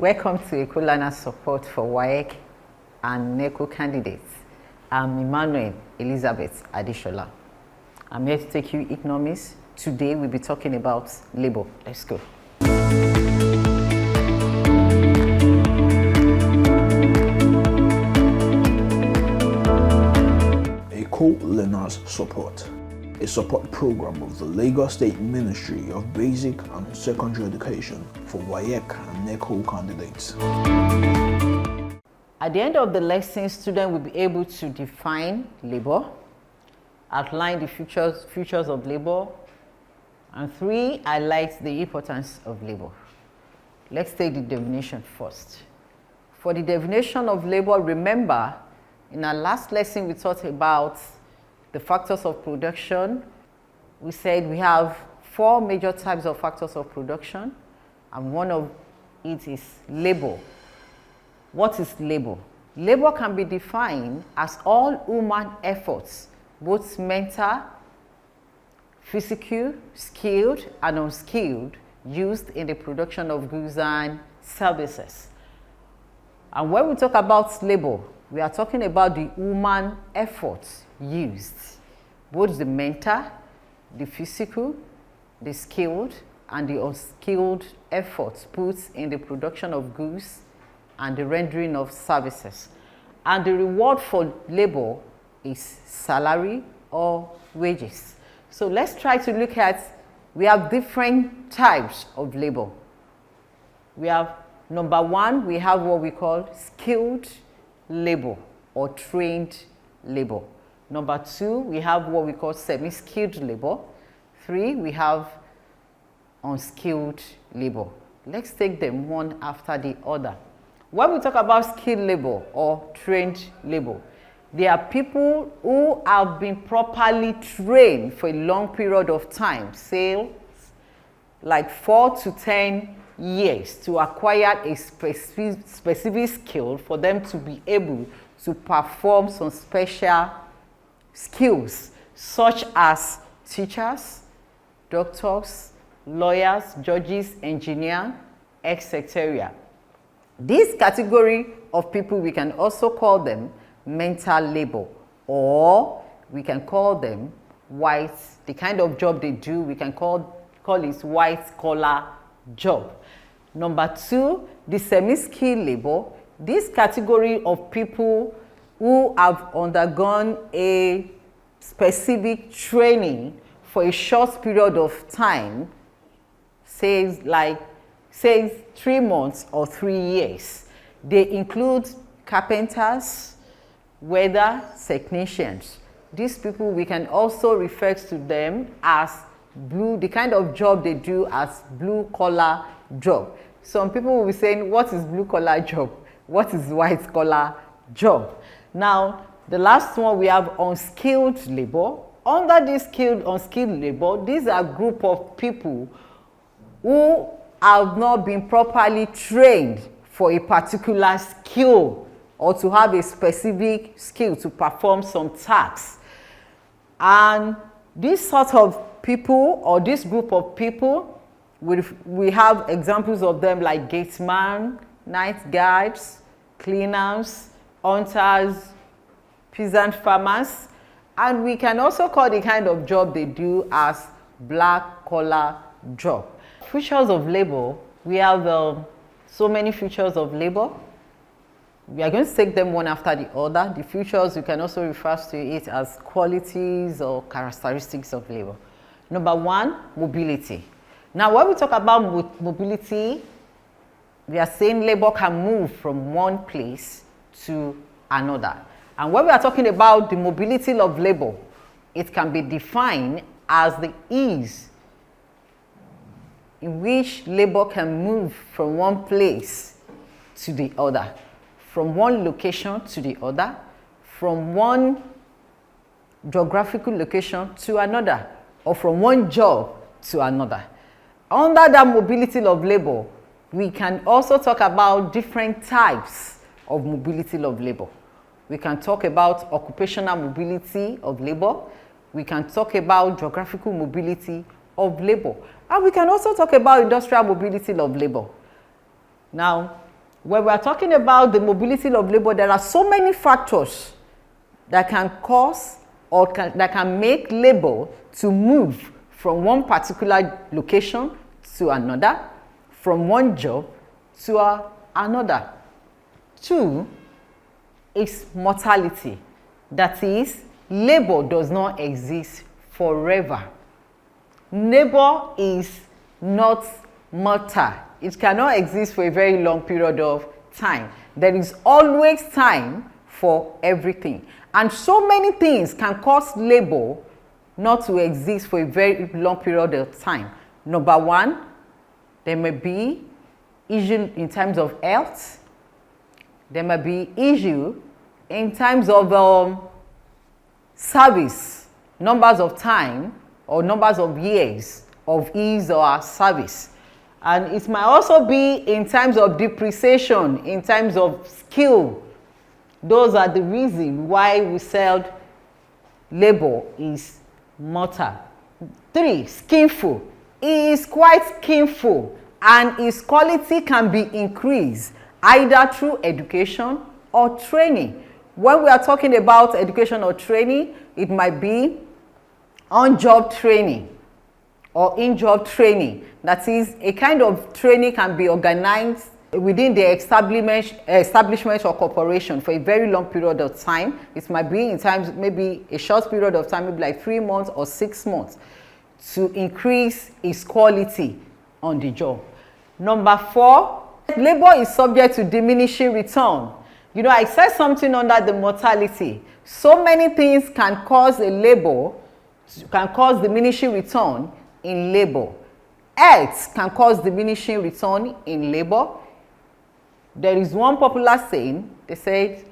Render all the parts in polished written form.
Welcome to Eko Learners Support for WAEC and NECO candidates. I'm Emmanuel Elizabeth Adishola. I'm here to take you economics. Today we'll be talking about labor. Let's go. Eko Learners Support, a support program of the Lagos State Ministry of Basic and Secondary Education for WAEC and NECO candidates. At the end of the lesson, students will be able to define labor, outline the features of labor, and 3, highlight the importance of labor. Let's take the definition first. For the definition of labor, remember, in our last lesson we talked about the factors of production. We said we have 4 major types of factors of production, and one of it is labor. What is labor? Labor can be defined as all human efforts, both mental, physical, skilled and unskilled, used in the production of goods and services. And when we talk about labor, we are talking about the human efforts used, both the mental, the physical, the skilled and the unskilled efforts put in the production of goods and the rendering of services. And the reward for labor is salary or wages. So let's try to look at, we have different types of labor. We have, number 1, we have what we call skilled labor or trained labor. Number 2, we have what we call semi-skilled labor. 3, we have unskilled labor. Let's take them one after the other. When we talk about skilled labor or trained labor, they are people who have been properly trained for a long period of time, say like 4 to 10 years, to acquire a specific skill for them to be able to perform some special skills, such as teachers, doctors, lawyers, judges, engineers, etc. This category of people, we can also call them mental labor, or we can call them white, the kind of job they do, we can call it white collar job. Number 2, the semi-skilled labor. This category of people who have undergone a specific training for a short period of time, say 3 months or 3 years. They include carpenters, weather technicians. These people, we can also refer to them as the kind of job they do as blue collar job. Some people will be saying, what is blue collar job? What is white collar job? Now, the last one, we have unskilled labor. Under this unskilled labor, these are a group of people who have not been properly trained for a particular skill or to have a specific skill to perform some tasks. And this sort of people, or this group of people, we have examples of them like gateman, night guards, cleaners, hunters, peasant farmers, and we can also call the kind of job they do as black collar job. Features of labor, we have so many features of labor. We are going to take them one after the other. The features, you can also refer to it as qualities or characteristics of labor. Number 1, mobility. Now, when we talk about mobility, we are saying labor can move from one place to another. And when we are talking about the mobility of labor, it can be defined as the ease in which labor can move from one place to the other, from one location to the other, from one geographical location to another, or from one job to another. Under that mobility of labor, we can also talk about different types of mobility of labor. We can talk about occupational mobility of labor. We can talk about geographical mobility of labor. And we can also talk about industrial mobility of labor. Now, When we are talking about the mobility of labor, there are so many factors that can cause or that can make labor to move from one particular location to another, from one job to another. 2 is mortality. That is, labor does not exist forever. Labor is not mortal. It cannot exist for a very long period of time. There is always time for everything. And so many things can cause labor not to exist for a very long period of time. Number 1, there may be issue in terms of health. There may be issue in terms of service, numbers of time or numbers of years of his or her service. And it might also be in terms of depreciation, in terms of skill. Those are the reasons why we said labor is mortal. 3, skillful. He is quite skillful and his quality can be increased either through education or training. When we are talking about education or training, it might be on-job training or in-job training. That is, a kind of training can be organized within the establishment or corporation for a very long period of time. It might be in times, maybe a short period of time, maybe like 3 months or 6 months, to increase its quality on the job. Number 4, labor is subject to diminishing return. You know, I said something under the mortality. So many things can cause diminishing return in labor. Health can cause diminishing return in labor. There is one popular saying, they said,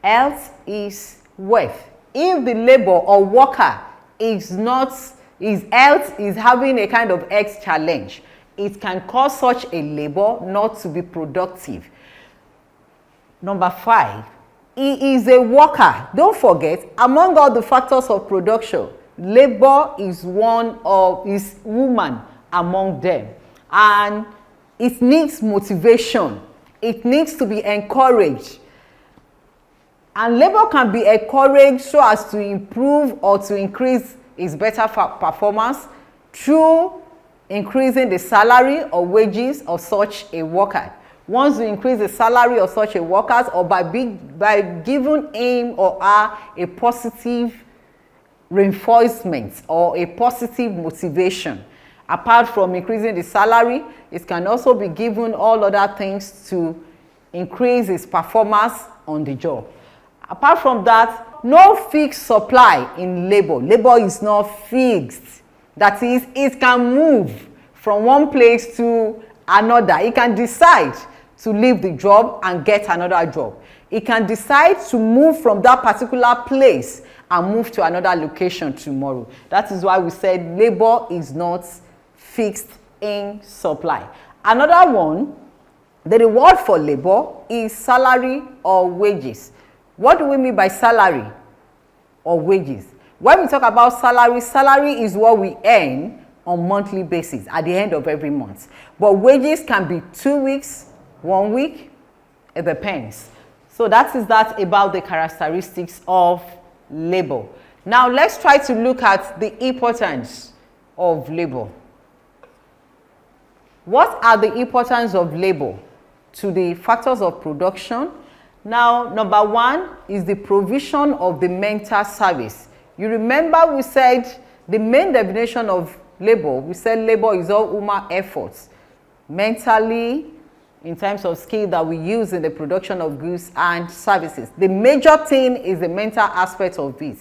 health is wealth. If the labor or worker his health is having a kind of health challenge, it can cause such a labor not to be productive. Number 5, he is a worker. Don't forget, among all the factors of production, labor is woman among them. And it needs motivation. It needs to be encouraged. And labor can be encouraged so as to improve or to increase its better performance through increasing the salary or wages of such a worker. Once you increase the salary of such a worker, or by giving him or her a positive reinforcement or a positive motivation. Apart from increasing the salary, it can also be given all other things to increase its performance on the job. Apart from that, no fixed supply in labor. Labor is not fixed. That is, it can move from one place to another. It can decide to leave the job and get another job. It can decide to move from that particular place and move to another location tomorrow. That is why we said labor is not fixed in supply. Another one, the reward for labor is salary or wages. What do we mean by salary or wages? When we talk about salary, salary is what we earn on monthly basis at the end of every month. But wages can be 2 weeks, 1 week, it depends. So that is that about the characteristics of labor. Now let's try to look at the importance of labor. What are the importance of labor to the factors of production? Now, number 1 is the provision of the mental service. You remember we said the main definition of labor, we said labor is all human efforts, mentally, in terms of skill that we use in the production of goods and services. The major thing is the mental aspect of it.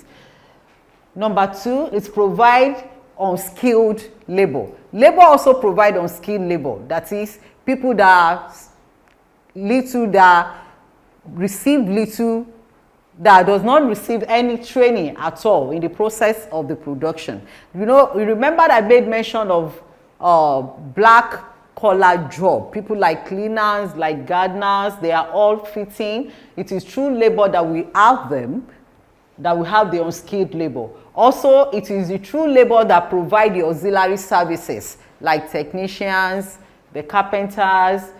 Number 2 is provide unskilled labor. Labor also provide unskilled labor. That is, people that receive little, that does not receive any training at all in the process of the production. You know, you remember I made mention of black collar job. People like cleaners, like gardeners, they are all fitting. It is through labor that we have them, that we have the unskilled labor. Also, it is the true labor that provide the auxiliary services like technicians, the carpenters,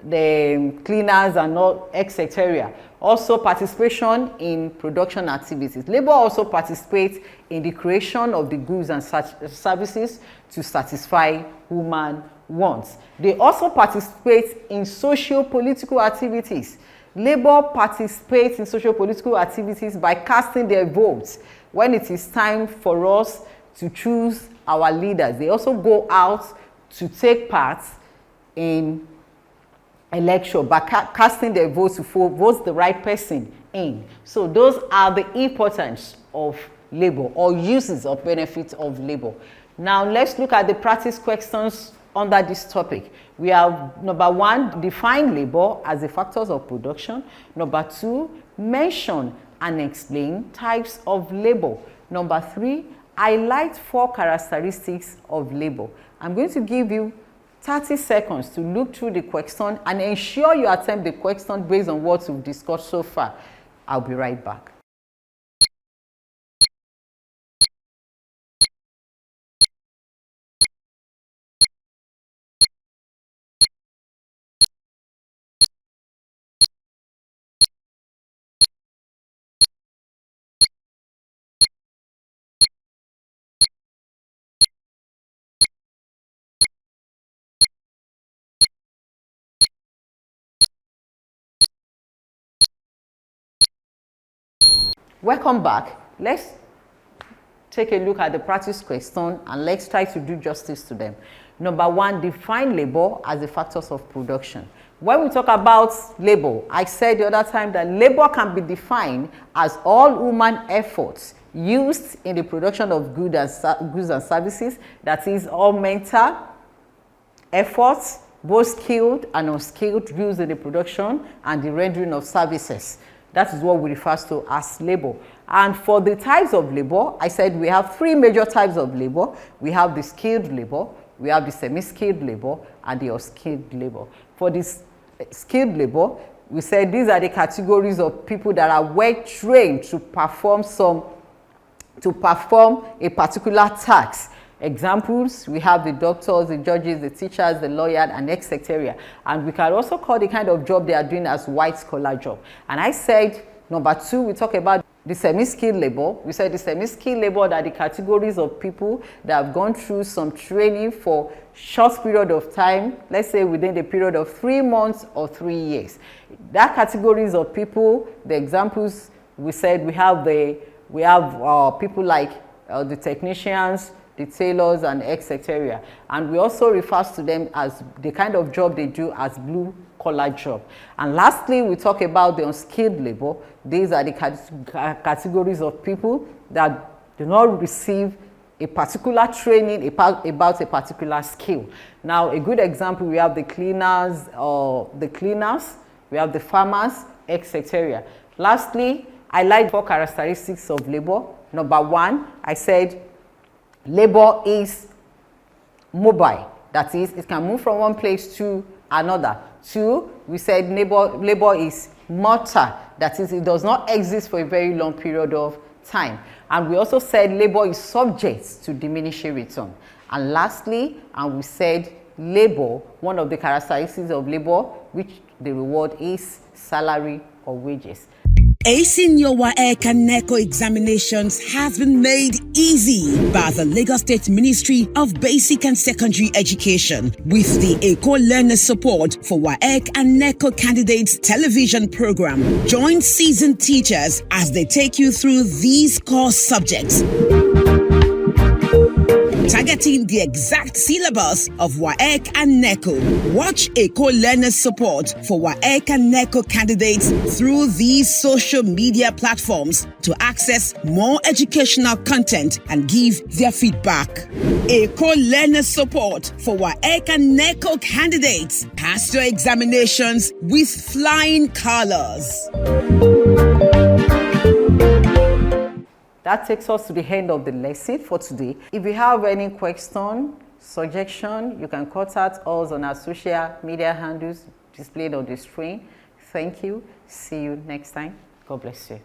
the cleaners and all, etc. Also participation in production activities. Labor also participates in the creation of the goods and services to satisfy human wants. They also participate in socio-political activities. Labor participates in socio-political activities by casting their votes when it is time for us to choose our leaders. They also go out to take part in election by casting their votes to vote the right person in. So those are the importance of labor or uses or benefits of labor. Now let's look at the practice questions under this topic. We have number 1, define labor as the factors of production. Number 2, mention and explain types of labor. Number 3, highlight 4 characteristics of labor. I'm going to give you 30 seconds to look through the question and ensure you attempt the question based on what we've discussed so far. I'll be right back. Welcome back. Let's take a look at the practice question and let's try to do justice to them. Number 1, define labor as the factors of production. When we talk about labor, I said the other time that labor can be defined as all human efforts used in the production of goods and services, that is all mental efforts, both skilled and unskilled, used in the production and the rendering of services. That is what we refer to as labor. And for the types of labor, I said we have 3 major types of labor. We have the skilled labor, we have the semi-skilled labor, and the unskilled labor. For this skilled labor, we said these are the categories of people that are well trained to perform a particular task. Examples, we have the doctors, the judges, the teachers, the lawyers, and etc. And we can also call the kind of job they are doing as white-collar job. And I said, number 2, we talk about the semi-skilled labor. We said the semi-skilled labor are the categories of people that have gone through some training for short period of time, let's say within the period of 3 months or 3 years. That categories of people, the examples, we said we have people like the technicians, the tailors, and etc. And we also refer to them as the kind of job they do as blue-collar job. And lastly, we talk about the unskilled labor. These are the categories of people that do not receive a particular training about a particular skill. Now, a good example, we have the cleaners, we have the farmers, etc. Lastly, I like 4 characteristics of labor. Number 1, I said labor is mobile. That is, it can move from one place to another. 2, we said labor is mortal. That is, it does not exist for a very long period of time. And we also said labor is subject to diminishing return. And lastly, we said labor, one of the characteristics of labor, which the reward is salary or wages. Acing your WAEC and NECO examinations has been made easy by the Lagos State Ministry of Basic and Secondary Education with the Eko Learners Support for WAEC and NECO Candidates television program. Join seasoned teachers as they take you through these core subjects, targeting the exact syllabus of WAEC and NECO. Watch Eko Learners Support for WAEC and NECO candidates through these social media platforms to access more educational content and give their feedback. Eko Learners Support for WAEC and NECO candidates. Pass your examinations with flying colors. That takes us to the end of the lesson for today. If you have any question, suggestion, you can contact us on our social media handles displayed on the screen. Thank you. See you next time. God bless you.